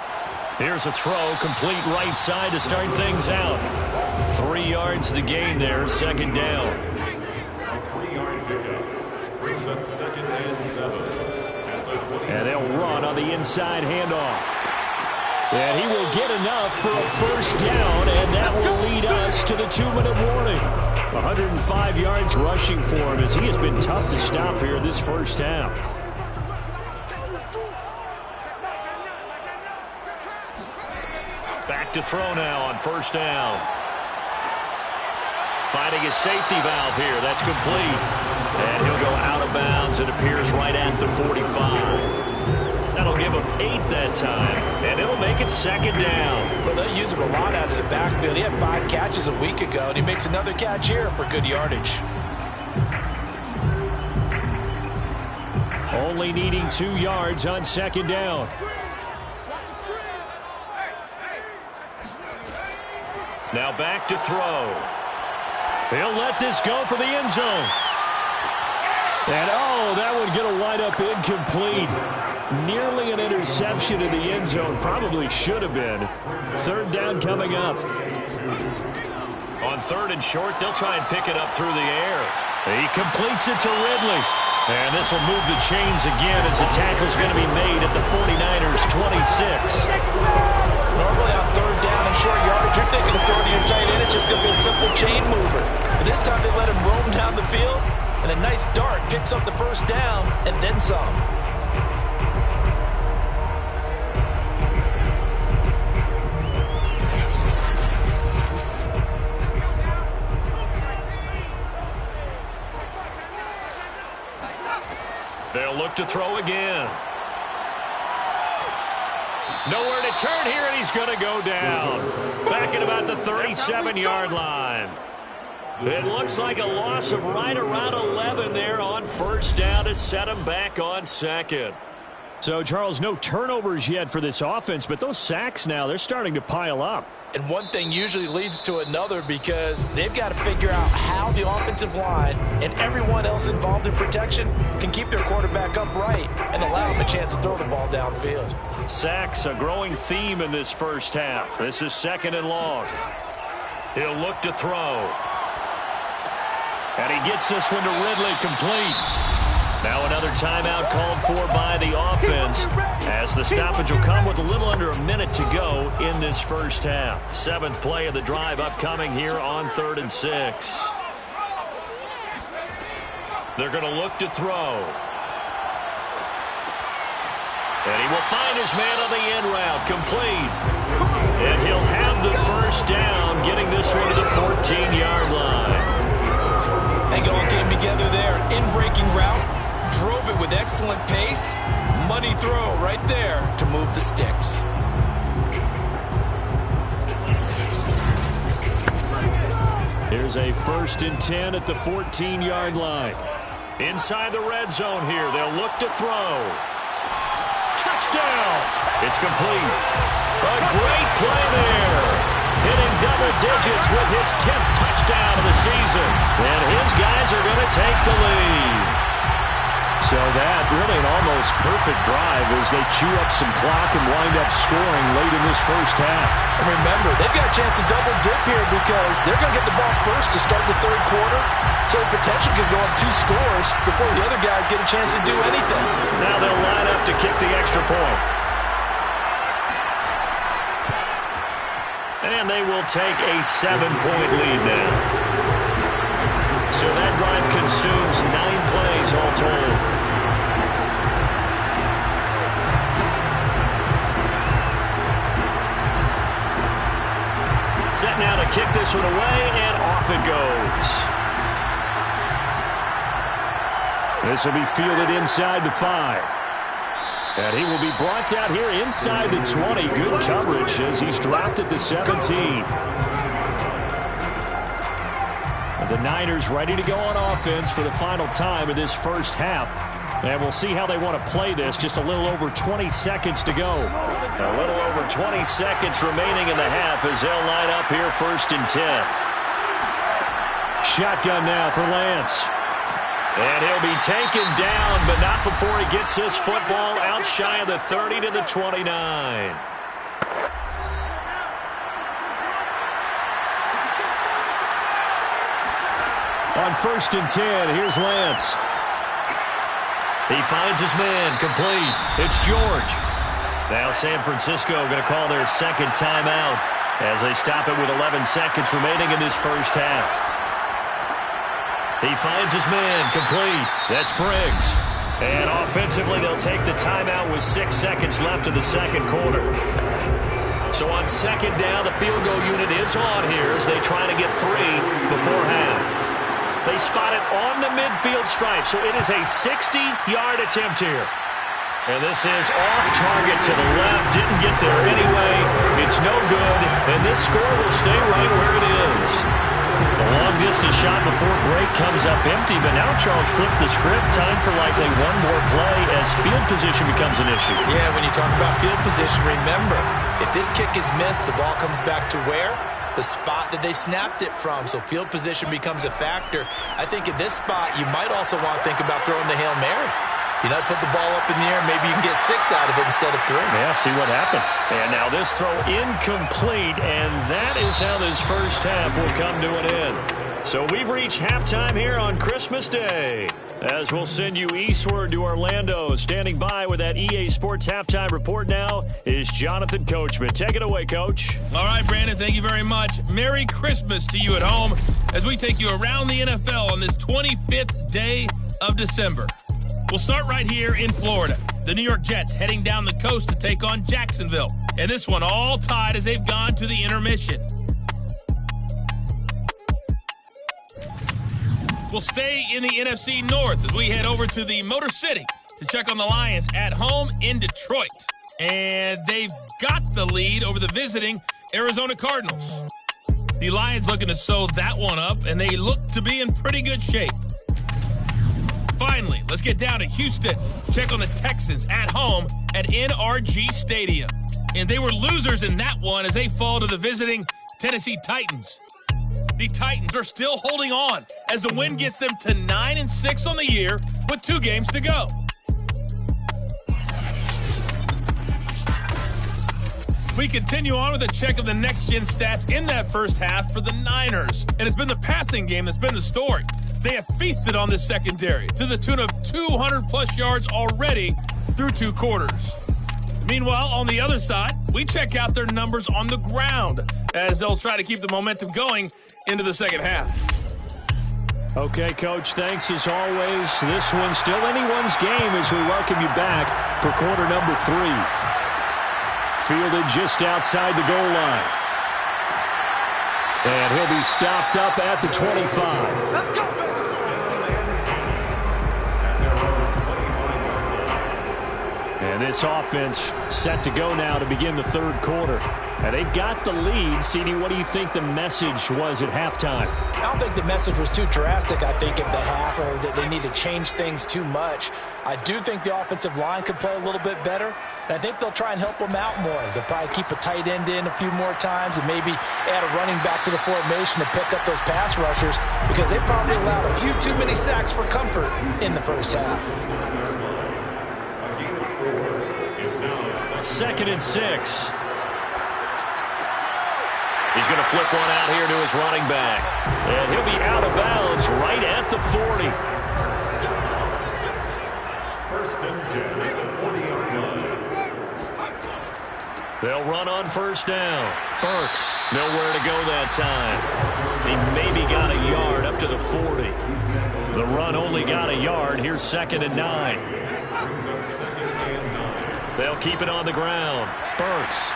Here's a throw, complete right side to start things out. 3 yards the gain there, second down. A 3-yard pickup brings up 2nd and 7. And they'll run on the inside handoff. And he will get enough for a first down, and that will lead us to the 2-minute warning. 105 yards rushing for him as he has been tough to stop here this first half. Back to throw now on first down. Finding his safety valve here. That's complete. And he'll go out of bounds. It appears right at the 45. That'll give him 8 that time. And it'll make it second down. Well, they'll use him a lot out of the backfield. He had 5 catches a week ago, and he makes another catch here for good yardage. Only needing 2 yards on second down. Now back to throw. He'll let this go for the end zone. And, oh, that would get a wide-up incomplete. Nearly an interception in the end zone. Probably should have been. Third down coming up. On third and short, they'll try and pick it up through the air. He completes it to Ridley. And this will move the chains again as the tackle's going to be made at the 49ers' 26. Normally on third down and short yardage, you're thinking of throwing to your tight end. It's just going to be a simple chain mover. But this time they let him roam down the field, and a nice dart picks up the first down and then some. They'll look to throw again. Nowhere to turn here, and he's going to go down. Back at about the 37-yard line. It looks like a loss of right around 11 there on first down to set him back on second. So, Charles, no turnovers yet for this offense, but those sacks now, they're starting to pile up. And one thing usually leads to another because they've got to figure out how the offensive line and everyone else involved in protection can keep their quarterback upright and allow him a chance to throw the ball downfield. Sacks, a growing theme in this first half. This is second and long. He'll look to throw. And he gets this one to Ridley, complete. Now another timeout called for by the offense as the stoppage will come with a little under a minute to go in this first half. 7th play of the drive upcoming here on 3rd and 6. They're going to look to throw. And he will find his man on the end route, complete. And he'll have the first down, getting this one to the 14-yard line. They all came together there. In-breaking route. Drove it with excellent pace. Money throw right there to move the sticks. Here's a 1st and 10 at the 14-yard line. Inside the red zone here. They'll look to throw. Touchdown! It's complete. A great play there. Hitting double digits with his 10th touchdown of the season. And his guys are going to take the lead. So that really an almost perfect drive as they chew up some clock and wind up scoring late in this first half. And remember, they've got a chance to double dip here because they're going to get the ball first to start the third quarter. So the potential could go up 2 scores before the other guys get a chance to do anything. Now they'll line up to kick the extra point. And they will take a 7-point lead now. So that drive consumes 9 plays all told. this one away, and off it goes. This will be fielded inside the 5. And he will be brought down here inside the 20. Good coverage as he's dropped at the 17. And the Niners ready to go on offense for the final time of this first half. And we'll see how they want to play this. Just a little over 20 seconds to go. A little over 20 seconds remaining in the half as they'll line up here 1st and 10. Shotgun now for Lance. And he'll be taken down, but not before he gets this football out shy of the 30 to the 29. On 1st and 10, here's Lance. He finds his man, complete. It's George. Now San Francisco going to call their second timeout as they stop it with 11 seconds remaining in this first half. He finds his man, complete. That's Briggs. And offensively, they'll take the timeout with 6 seconds left in the second quarter. So on 2nd down, the field goal unit is on here as they try to get 3 before half. They spot it on the midfield stripe, so it is a 60-yard attempt here. And this is off target to the left. Didn't get there anyway. It's no good, and this score will stay right where it is. The long-distance shot before break comes up empty, but now Charles flipped the script. Time for likely one more play as field position becomes an issue. Yeah, when you talk about field position, remember, if this kick is missed, the ball comes back to where? The spot that they snapped it from, so field position becomes a factor. I think at this spot, you might also want to think about throwing the Hail Mary. You know, put the ball up in the air, maybe you can get 6 out of it instead of 3. Yeah, see what happens. And now this throw incomplete, and that is how this first half will come to an end. So we've reached halftime here on Christmas Day, as we'll send you eastward to Orlando. Standing by with that EA Sports halftime report now is Jonathan Coachman. Take it away, Coach. All right, Brandon, thank you very much. Merry Christmas to you at home as we take you around the NFL on this 25th day of December. We'll start right here in Florida. The New York Jets heading down the coast to take on Jacksonville. And this one all tied as they've gone to the intermission. We'll stay in the NFC North as we head over to the Motor City to check on the Lions at home in Detroit. And they've got the lead over the visiting Arizona Cardinals. The Lions looking to sew that one up, and they look to be in pretty good shape. Finally, let's get down to Houston. Check on the Texans at home at NRG Stadium. And they were losers in that one as they fall to the visiting Tennessee Titans. The Titans are still holding on as the win gets them to 9-6 on the year with 2 games to go. We continue on with a check of the next-gen stats in that first half for the Niners. And it's been the passing game that's been the story. They have feasted on this secondary to the tune of 200-plus yards already through 2 quarters. Meanwhile, on the other side, we check out their numbers on the ground as they'll try to keep the momentum going into the second half. Okay, Coach, thanks as always. This one's still anyone's game as we welcome you back for quarter number 3. Fielded just outside the goal line. And he'll be stopped up at the 25. Let's go. And this offense set to go now to begin the third quarter. And they've got the lead. CD, what do you think the message was at halftime? I don't think the message was too drastic, I think, at the half, or that they need to change things too much. I do think the offensive line could play a little bit better. And I think they'll try and help them out more. They'll probably keep a tight end in a few more times and maybe add a running back to the formation to pick up those pass rushers because they probably allowed a few too many sacks for comfort in the first half. 2nd and 6. He's going to flip one out here to his running back. And he'll be out of bounds right at the 40. 1st and 10 at the 40-yard line. They'll run on 1st down. Burks, nowhere to go that time. He maybe got a yard up to the 40. The run only got a yard. Here's 2nd and 9. They'll keep it on the ground. Burks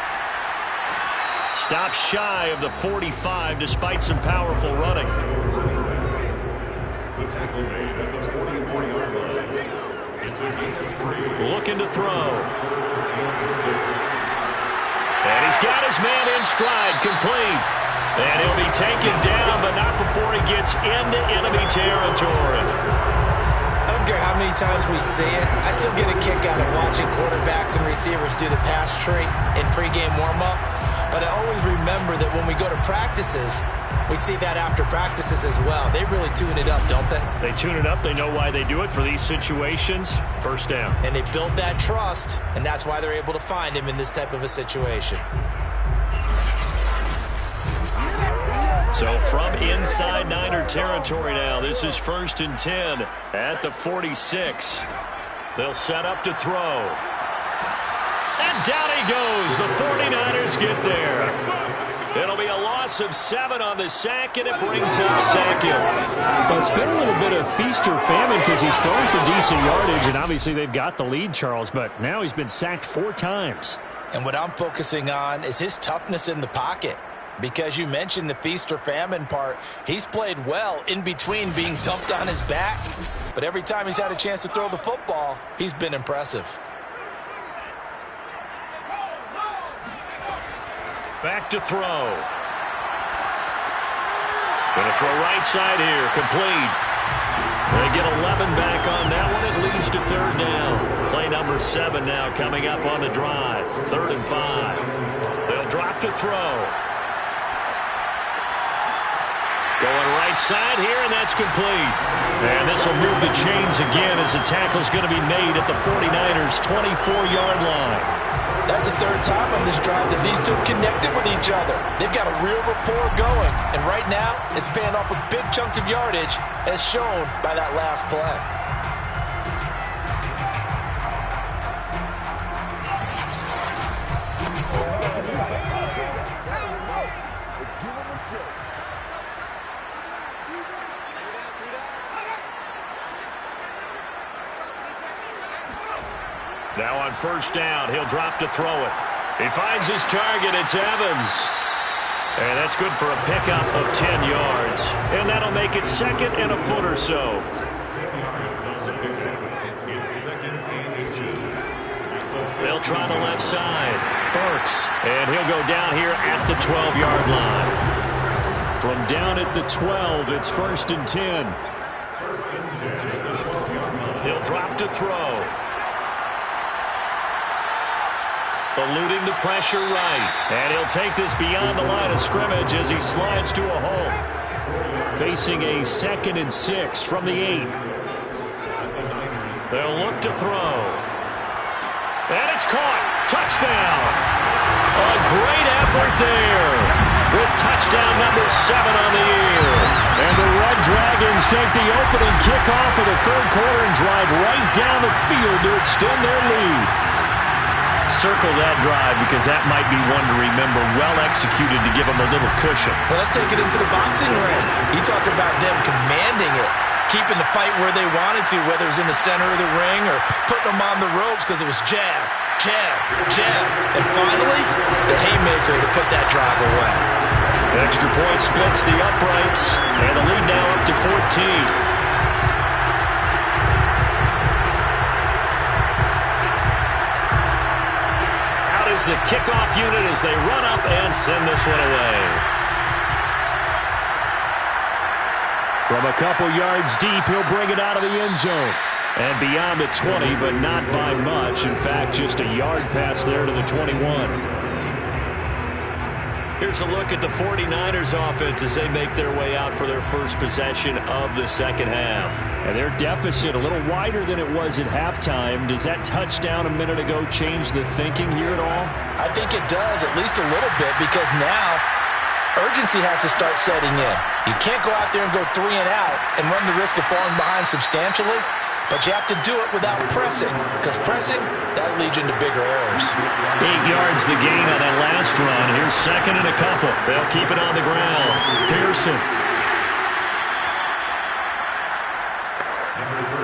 Stops shy of the 45 despite some powerful running. The tackle made at the 44-yard line. It's a gain of 3. Looking to throw. And he's got his man in stride, complete. And he'll be taken down, but not before he gets into enemy territory. I don't care how many times we see it. I still get a kick out of watching quarterbacks and receivers do the pass tree in pregame warm-up. But I always remember that when we go to practices, we see that after practices as well. They really tune it up, don't they? They tune it up. They know why they do it for these situations. First down. And they build that trust, and that's why they're able to find him in this type of a situation. So from inside Niner territory now, this is 1st and 10 at the 46. They'll set up to throw. And down he goes. The 49ers get there. It'll be a loss of 7 on the sack, and it brings up second. Well, it's been a little bit of feast or famine because he's thrown for decent yardage, and obviously they've got the lead, Charles, but now he's been sacked 4 times. And what I'm focusing on is his toughness in the pocket. Because you mentioned the feast or famine part, he's played well in between being dumped on his back. But every time he's had a chance to throw the football, he's been impressive. Back to throw. Going to throw right side here. Complete. They get 11 back on that one. It leads to 3rd down. Play number 7 now coming up on the drive. 3rd and 5. They'll drop to throw. Going right side here, and that's complete. And this will move the chains again as the tackle's going to be made at the 49ers' 24-yard line. That's the 3rd time on this drive that these two connected with each other. They've got a real rapport going. And right now, it's paying off with big chunks of yardage, as shown by that last play. Now on 1st down, he'll drop to throw it. He finds his target. It's Evans. And that's good for a pickup of 10 yards. And that'll make it 2nd and a foot or so. They'll try the left side. Burks. And he'll go down here at the 12-yard line. From down at the 12, it's 1st and 10. He'll drop to throw. Eluding the pressure right. And he'll take this beyond the line of scrimmage as he slides to a hole. Facing a 2nd and 6 from the 8. They'll look to throw. And it's caught. Touchdown. A great effort there. With touchdown number 7 on the year. And the Red Dragons take the opening kickoff of the 3rd quarter and drive right down the field to extend their lead. Circle that drive because that might be one to remember. Well executed to give them a little cushion. Well, let's take it into the boxing ring. You talk about them commanding it, keeping the fight where they wanted to, whether it was in the center of the ring or putting them on the ropes because it was jab, jab, jab. And finally, the haymaker to put that drive away. The extra point splits the uprights, and the lead now up to 14. The kickoff unit as they run up and send this one away. From a couple yards deep, he'll bring it out of the end zone. And beyond the 20, but not by much. In fact, just a yard pass there to the 21. Here's a look at the 49ers offense as they make their way out for their first possession of the 2nd half. And their deficit a little wider than it was at halftime. Does that touchdown a minute ago change the thinking here at all? I think it does, at least a little bit, because now urgency has to start setting in. You can't go out there and go 3 and out and run the risk of falling behind substantially. But you have to do it without pressing, because pressing, that'll lead you into bigger errors. 8 yards the gain on that last run. Here's 2nd and a couple. They'll keep it on the ground. Pearson.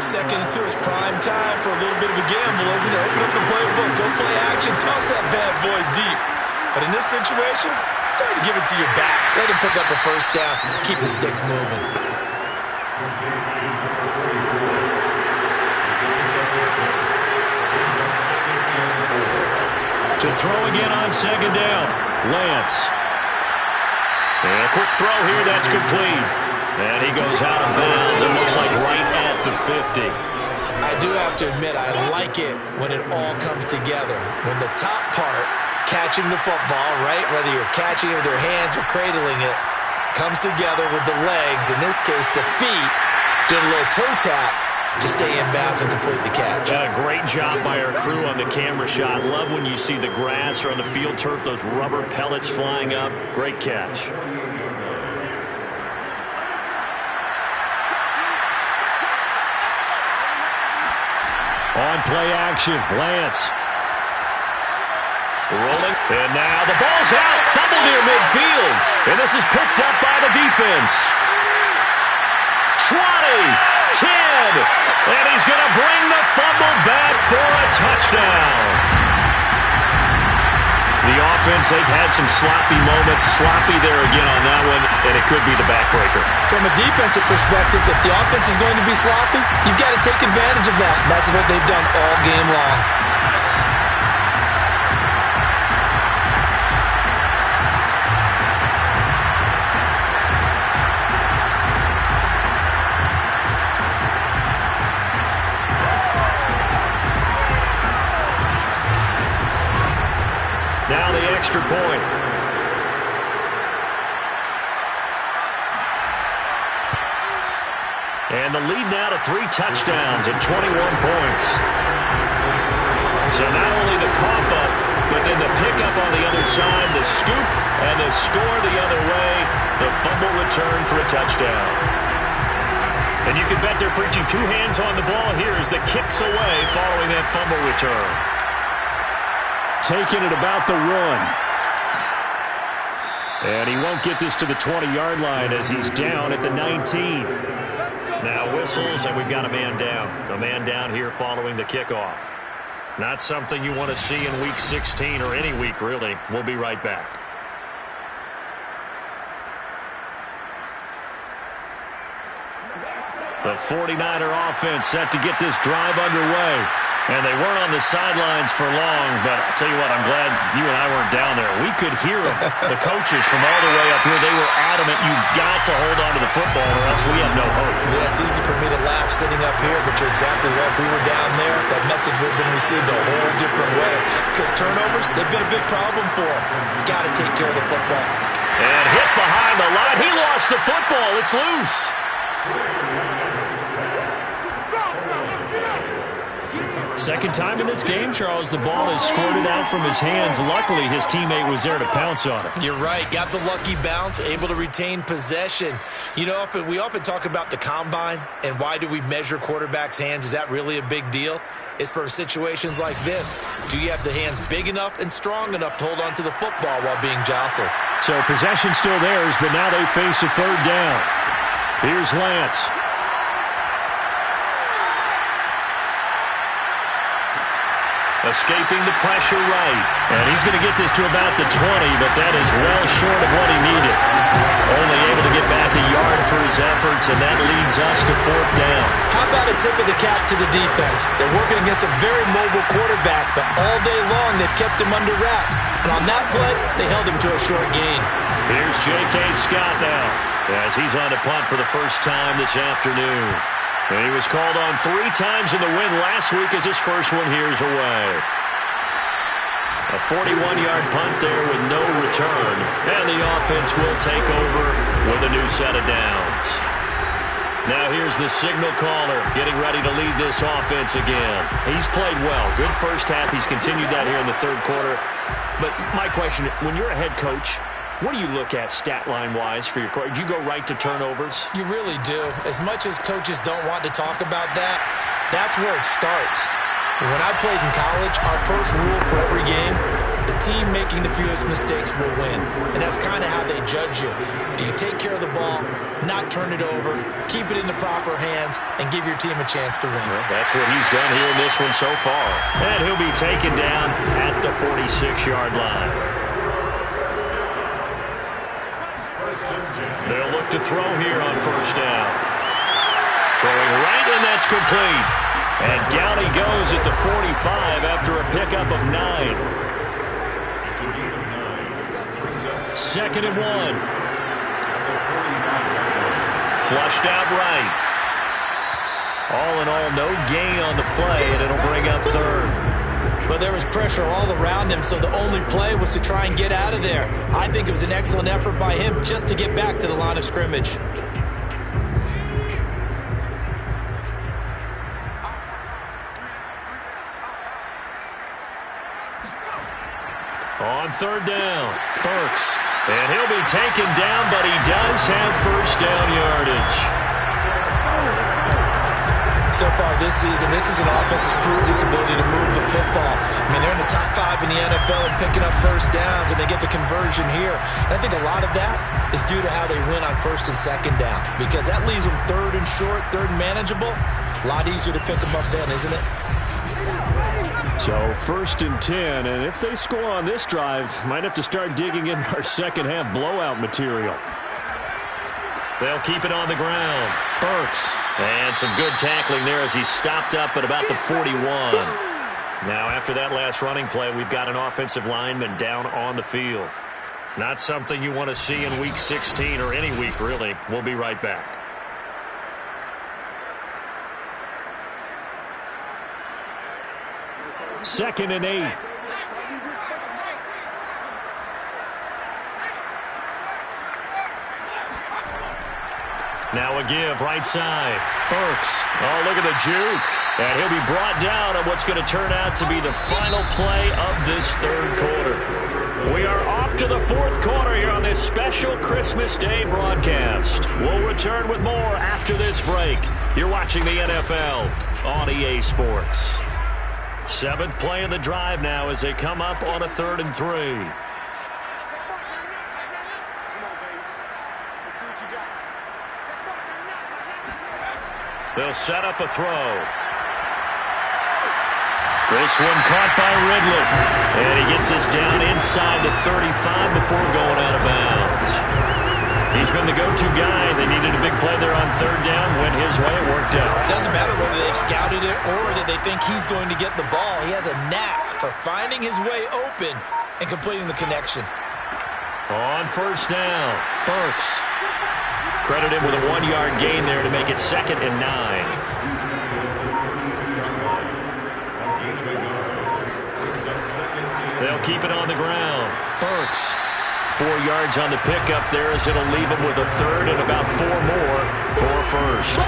2nd and 2 is prime time for a little bit of a gamble, isn't it? Open up the playbook, go play action, toss that bad boy deep. But in this situation, Go ahead and give it to your back. Let him pick up a first down. Keep the sticks moving. To throw again on second down. Lance. And a quick throw here. That's complete. And he goes out of bounds. It looks like right at the 50. I do have to admit, I like it when it all comes together. When the top part, catching the football, right, whether you're catching it with your hands or cradling it, comes together with the legs, in this case the feet, doing a little toe tap to stay in bounds and complete the catch. Yeah, great job by our crew on the camera shot. Love when you see the grass or on the field turf, those rubber pellets flying up. Great catch. On play action, Lance. Rolling, and now the ball's out. Fumble near midfield. And this is picked up by the defense. 20, 10, and he's going to bring the fumble back for a touchdown. The offense, they've had some sloppy moments. Sloppy there again on that one, and it could be the backbreaker. From a defensive perspective, if the offense is going to be sloppy, you've got to take advantage of that. And that's what they've done all game long. Now the extra point. And the lead now to 3 touchdowns and 21 points. So not only the cough up, but then the pickup on the other side, the scoop, and the score the other way, the fumble return for a touchdown. And you can bet they're preaching 2 hands on the ball here as the kick's away following that fumble return. Taking it about the 1. And he won't get this to the 20-yard line as he's down at the 19. Now whistles, and we've got a man down. A man down here following the kickoff. Not something you want to see in Week 16 or any week, really. We'll be right back. The 49er offense set to get this drive underway. And they weren't on the sidelines for long, but I'll tell you what, I'm glad you and I weren't down there. We could hear them, the coaches from all the way up here. They were adamant, you've got to hold on to the football or else we have no hope. Yeah, it's easy for me to laugh sitting up here, but you're exactly right. If we were down there, that message would have been received a whole different way. Because turnovers, they've been a big problem for them. Got to take care of the football. And hit behind the line. He lost the football. It's loose. Second time in this game, Charles, the ball is squirted out from his hands. Luckily, his teammate was there to pounce on it. You're right. Got the lucky bounce, able to retain possession. You know, we often talk about the combine and why do we measure quarterbacks' hands. Is that really a big deal? It's for situations like this. Do you have the hands big enough and strong enough to hold on to the football while being jostled? So possession still theirs, but now they face a 3rd down. Here's Lance. Escaping the pressure right. And he's going to get this to about the 20, but that is well short of what he needed. Only able to get back a yard for his efforts, and that leads us to 4th down. How about a tip of the cap to the defense? They're working against a very mobile quarterback, but all day long they've kept him under wraps. And on that play, they held him to a short gain. Here's J.K. Scott now, as he's on to punt for the first time this afternoon. And he was called on 3 times in the win last week as his first one here's away. A 41-yard punt there with no return. And the offense will take over with a new set of downs. Now here's the signal caller getting ready to lead this offense again. He's played well. Good first half. He's continued that here in the 3rd quarter. But my question, when you're a head coach, what do you look at stat line-wise for your coach? Do you go right to turnovers? You really do. As much as coaches don't want to talk about that, that's where it starts. When I played in college, our first rule for every game, the team making the fewest mistakes will win. And that's kind of how they judge you. Do you take care of the ball, not turn it over, keep it in the proper hands, and give your team a chance to win? Well, that's what he's done here in this one so far. And he'll be taken down at the 46-yard line. They'll look to throw here on first down. Throwing right, and that's complete. And down he goes at the 45 after a pickup of 9. Second and 1. Flushed out right. All in all, no gain on the play, and it'll bring up third. But there was pressure all around him, so the only play was to try and get out of there. I think it was an excellent effort by him just to get back to the line of scrimmage. On third down, Burks. And he'll be taken down, but he does have first down yardage. So far this season, this is an offense that's proved its ability to move the football. I mean, they're in the top 5 in the NFL and picking up first downs, and they get the conversion here. And I think a lot of that is due to how they win on first and second down, because that leaves them third and short, third and manageable. A lot easier to pick them up then, isn't it? So first and 10, and if they score on this drive, might have to start digging in our second half blowout material. They'll keep it on the ground. Burks. And some good tackling there as he stopped up at about the 41. Now after that last running play, we've got an offensive lineman down on the field. Not something you want to see in week 16 or any week really. We'll be right back. Second and 8. Now a give right side. Burks. Oh, look at the juke. And he'll be brought down on what's going to turn out to be the final play of this third quarter. We are off to the fourth quarter here on this special Christmas Day broadcast. We'll return with more after this break. You're watching the NFL on EA Sports. 7th play of the drive now as they come up on a 3rd and 3. They'll set up a throw. This one caught by Ridley. And he gets us down inside the 35 before going out of bounds. He's been the go-to guy. They needed a big play there on 3rd down. Went his way. It worked out. Doesn't matter whether they've scouted it or that they think he's going to get the ball. He has a knack for finding his way open and completing the connection. On first down, Burks. Credit him with a 1-yard gain there to make it 2nd and 9. They'll keep it on the ground. Burks. 4 yards on the pickup there as it'll leave him with a 3rd and about 4 more for first.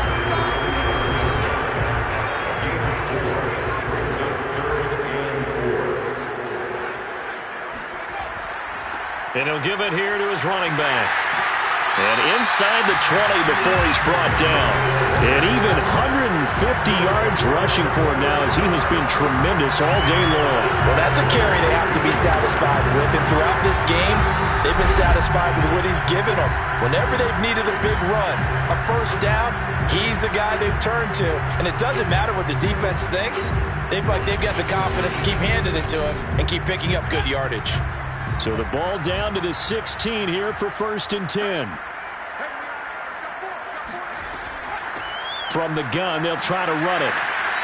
And he'll give it here to his running back. And inside the 20 before he's brought down. And even 150 yards rushing for him now as he has been tremendous all day long. Well, that's a carry they have to be satisfied with. And throughout this game, they've been satisfied with what he's given them. Whenever they've needed a big run, a first down, he's the guy they've turned to. And it doesn't matter what the defense thinks. They've got the confidence to keep handing it to him and keep picking up good yardage. So the ball down to the 16 here for 1st and 10. From the gun, they'll try to run it.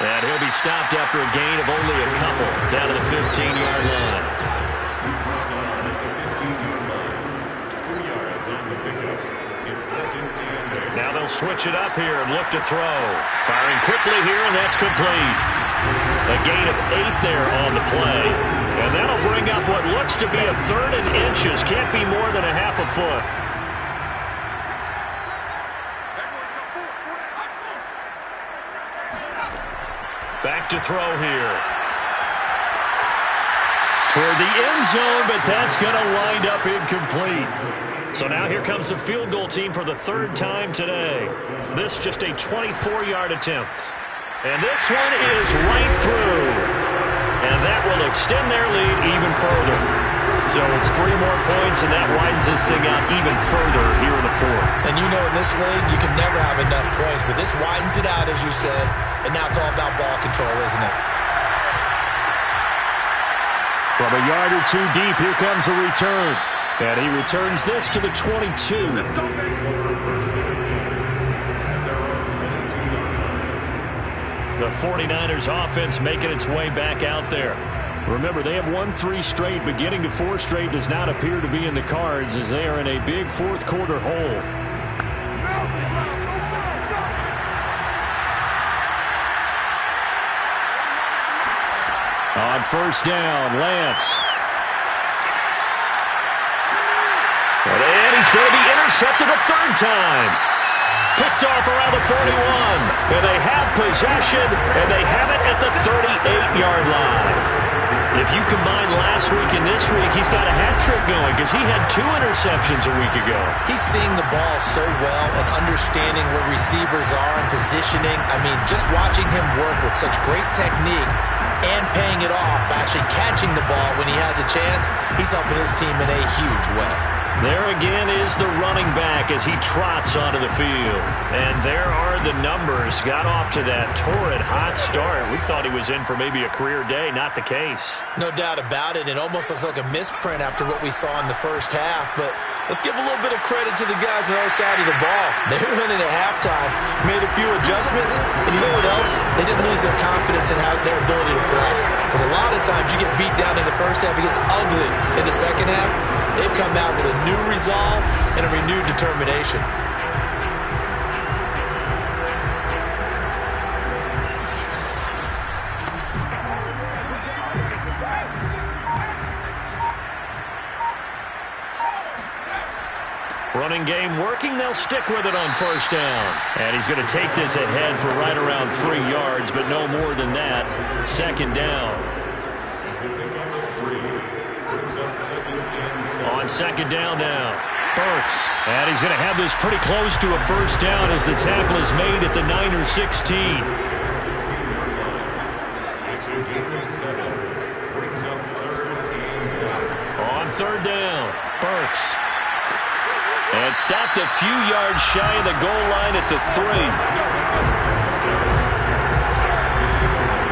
And he'll be stopped after a gain of only a couple down to the 15-yard line. Now they'll switch it up here and look to throw. Firing quickly here, and that's complete. A gain of 8 there on the play. And that'll bring up what looks to be a 3rd and inches. Can't be more than a half a foot. Back to throw here. Toward the end zone, but that's going to wind up incomplete. So now here comes the field goal team for the 3rd time today. This just a 24-yard attempt. And this one is right through. And that will extend their lead even further. So it's 3 more points, and that widens this thing out even further here in the 4th. And you know in this league, you can never have enough points, but this widens it out, as you said, and now it's all about ball control, isn't it? From a yard or 2 deep, here comes the return. And he returns this to the 22. The 49ers offense making its way back out there. Remember, they have won 3 straight, but getting to 4 straight does not appear to be in the cards as they are in a big fourth quarter hole. On first down, Lance. And he's going to be intercepted a third time. Picked off around the 41. And they have possession, and they have it at the 38-yard line. If you combine last week and this week, he's got a hat trick going because he had 2 interceptions a week ago. He's seeing the ball so well and understanding where receivers are and positioning. I mean, just watching him work with such great technique and paying it off by actually catching the ball when he has a chance, he's helping his team in a huge way. There again is the running back as he trots onto the field. And there are the numbers. Got off to that torrid hot start. We thought he was in for maybe a career day. Not the case. No doubt about it. It almost looks like a misprint after what we saw in the first half. But let's give a little bit of credit to the guys on the other side of the ball. They were winning at halftime, made a few adjustments, and you know what else? They didn't lose their confidence in their ability to play. Because a lot of times you get beat down in the first half, it gets ugly in the second half. They've come out with a new resolve and a renewed determination. Running game working. They'll stick with it on first down. And he's going to take this ahead for right around 3 yards, but no more than that. Second down. On second down now, Burks. And he's going to have this pretty close to a first down as the tackle is made at the Niners 16. On third down, Burks. And stopped a few yards shy of the goal line at the 3.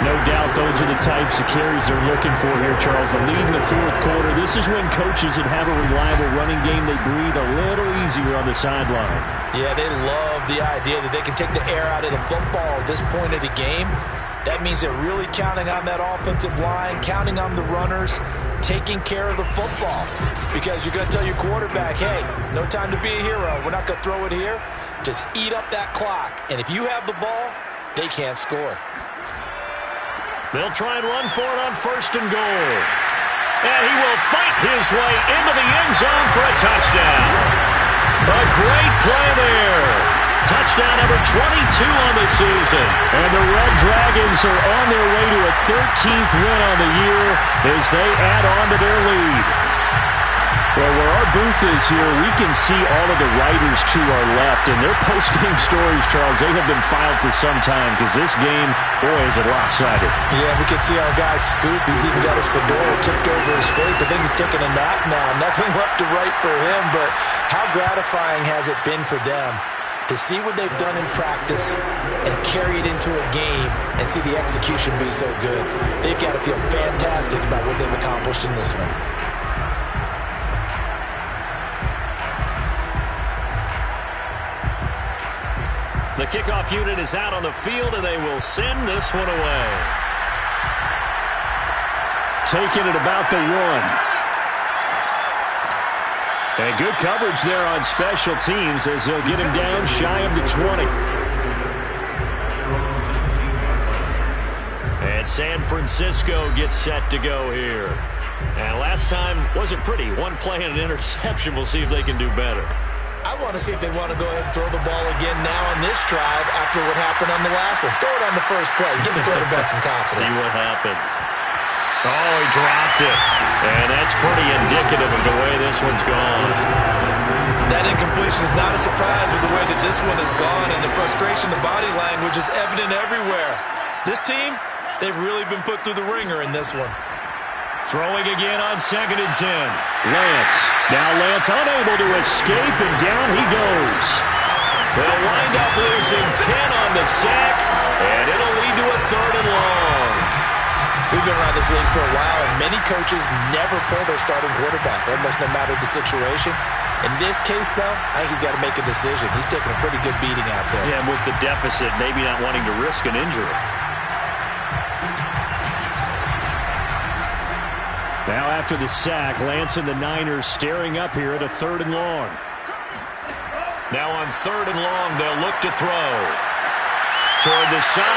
No doubt those are the types of carries they're looking for here, Charles. The lead in the fourth quarter. This is when coaches that have a reliable running game, they breathe a little easier on the sideline. Yeah, they love the idea that they can take the air out of the football at this point of the game. That means they're really counting on that offensive line, counting on the runners, taking care of the football. Because you're going to tell your quarterback, hey, no time to be a hero. We're not going to throw it here. Just eat up that clock. And if you have the ball, they can't score. They'll try and run for it on first and goal. And he will fight his way into the end zone for a touchdown. A great play there. Touchdown number 22 on the season. And the Red Dragons are on their way to a 13th win on the year as they add on to their lead. Well, where our booth is here, we can see all of the writers to our left. And their post-game stories, Charles, they have been filed for some time because this game, boy, is it lopsided. Yeah, we can see our guy Scoop. He's even got his fedora tipped over his face. I think he's taking a nap now. Nothing left to write for him, but how gratifying has it been for them to see what they've done in practice and carry it into a game and see the execution be so good. They've got to feel fantastic about what they've accomplished in this one. The kickoff unit is out on the field, and they will send this one away. Taking it about the 1. And good coverage there on special teams as they'll get him down shy of the 20. And San Francisco gets set to go here. And last time wasn't pretty. One play and an interception. We'll see if they can do better. I want to see if they want to go ahead and throw the ball again now on this drive after what happened on the last one. Throw it on the first play. Give the quarterback some confidence. See what happens. Oh, he dropped it. And that's pretty indicative of the way this one's gone. That incompletion is not a surprise with the way that this one has gone, and the frustration, the body language is evident everywhere. This team, they've really been put through the ringer in this one. Throwing again on second and 10. Lance. Now Lance unable to escape, and down he goes. They'll wind up losing 10 on the sack, and it'll lead to a third and long. We've been around this league for a while, and many coaches never pull their starting quarterback, almost no matter the situation. In this case, though, I think he's got to make a decision. He's taking a pretty good beating out there. Yeah, and with the deficit, maybe not wanting to risk an injury. Now after the sack, Lance and the Niners staring up here at a 3rd and long. Now on 3rd and long, they'll look to throw toward the side.